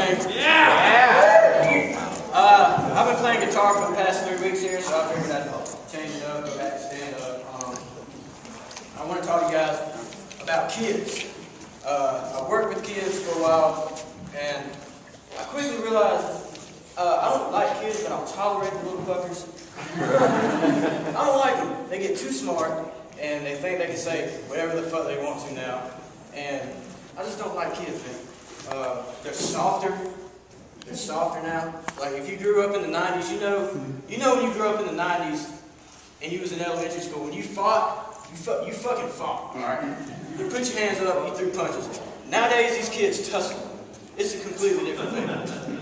sing? I've been playing guitar for the past 3 weeks here, so I figured I'd change it up, go back to stand up. I want to talk to you guys about kids. I worked with kids for a while, and I quickly realized I don't like kids, but I'll tolerate the little fuckers. I don't like them. They get too smart, and they think they can say whatever the fuck they want to now. And I just don't like kids, man. They're softer. They're softer now. Like if you grew up in the 90s, you know when you grew up in the 90s and you was in elementary school, when you fought, you fucking fought, alright? You put your hands up, you threw punches. Nowadays, these kids tussle. It's a completely different thing.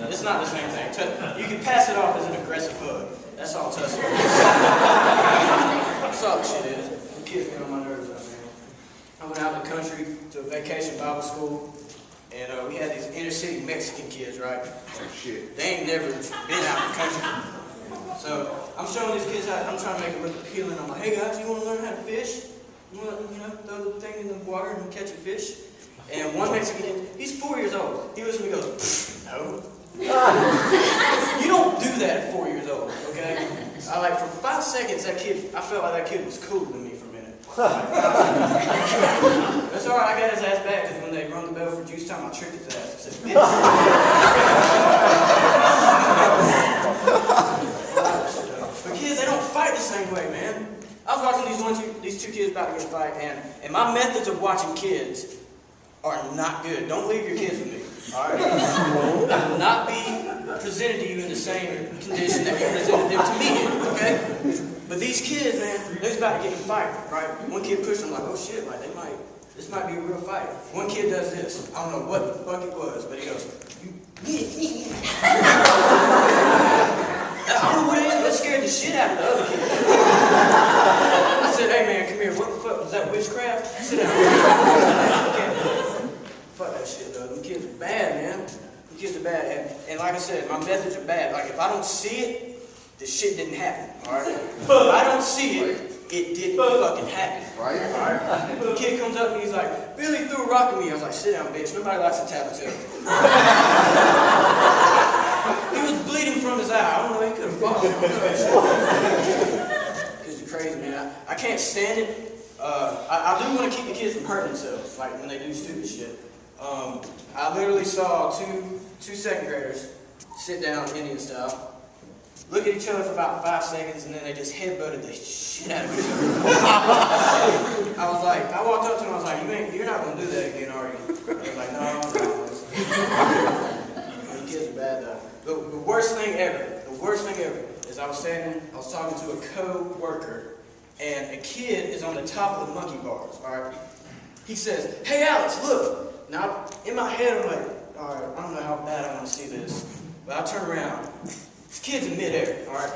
It's not the same thing. You can pass it off as an aggressive hug. That's all tussle is. That's all the shit is. The kids get on my nerves out there. I went out in the country to a vacation Bible school, and we had these inner city Mexican kids, right? Oh shit. They ain't never been out in the country. So I'm showing these kids how, I'm trying to make it look appealing. I'm like, hey guys, you want to learn how to fish? You want to, throw the thing in the water and catch a fish? And one Mexican kid, he's 4 years old. He looks at me and goes, no. You don't do that at 4 years old, okay? For 5 seconds, I felt like that kid was cooler than me for a minute. That's alright, I got his ass back, because when they rung the bell for juice time, I tricked his ass. I said, bitch. But kids, they don't fight the same way, man. I was watching these two kids about to get a fight, and my methods of watching kids are not good. Don't leave your kids with me, alright? I will not be presented to you in the same condition that you presented them to me in, okay? But these kids, man, they're about to get in a fight, right? One kid pushed them like, oh shit, like this might be a real fight. One kid does this. I don't know what the fuck it was, but he goes, I don't know what it is, but it scared the shit out of the other kid. I said, hey man, come here, what the fuck, was that witchcraft? Sit down. Fuck that shit though, them kids are bad, man. Them kids are bad, and like I said, my methods are bad. Like if I don't see it, the shit didn't happen, alright? If I don't see it, it didn't fucking happen. Right? Alright? The kid comes up and he's like, Billy threw a rock at me. I was like, sit down, bitch. Nobody likes a tattoo. He was bleeding from his eye. I don't know, he could have fallen. Because you're crazy, man. I can't stand it. I do want to keep the kids from hurting themselves, like when they do stupid shit. I literally saw two second graders sit down Indian style, look at each other for about 5 seconds, and then they just headbutted the shit out of each other. I walked up to them, I was like, you're not going to do that again, are you? They was like, no. You kids are bad, though. The worst thing ever is I was talking to a co-worker, and a kid is on the top of the monkey bars, alright? He says, hey Alex, look. Now, in my head, I'm like, alright, I don't know how bad I want to see this, but I turn around. This kid's in midair, alright?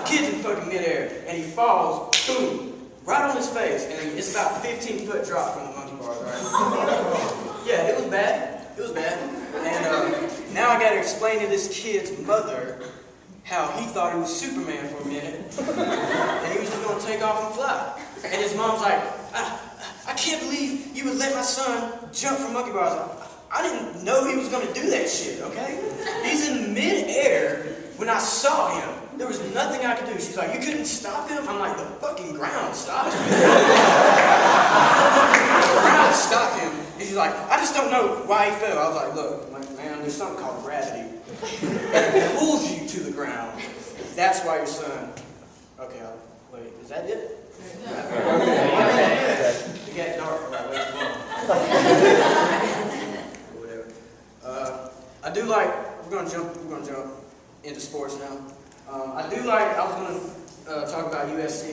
Kid's in fucking midair, and he falls, boom, right on his face, and it's about a 15-foot drop from the monkey bars, alright? Yeah, it was bad. It was bad. And now I gotta explain to this kid's mother how he thought he was Superman for a minute, and he was just gonna take off and fly. And his mom's like, I can't believe you would let my son jump from monkey bars. I didn't know he was going to do that shit, okay? He's in mid-air. When I saw him, there was nothing I could do. She's like, you couldn't stop him? I'm like, the fucking ground stopped him. The ground stopped him. And she's like, I just don't know why he fell. I was like, look, man, there's something called gravity. It pulls you to the ground. That's why your son... Okay, wait, is that it? It got dark for that way too long. I do like, we're gonna jump into sports now. I was gonna talk about UFC.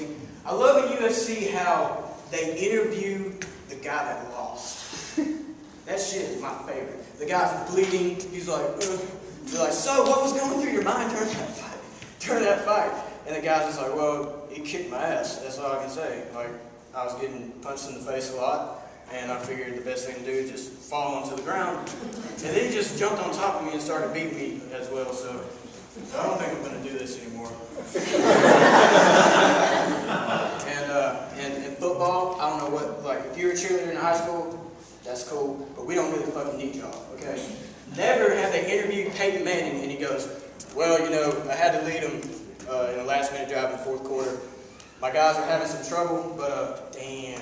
I love in UFC how they interview the guy that lost. That shit is my favorite. The guy's bleeding, he's like, they're like, so what was going through your mind during that fight? And the guy's just like, well, he kicked my ass, that's all I can say. Like, I was getting punched in the face a lot. And I figured the best thing to do is just fall onto the ground. And then he just jumped on top of me and started beating me as well, so I don't think I'm going to do this anymore. And in football, I don't know what, like if you were a cheerleader in high school, That's cool, but we don't really fucking need y'all, okay? Never have they interviewed Peyton Manning and he goes, well, you know, I had to lead them in a last-minute drive in the fourth quarter. My guys are having some trouble, but damn.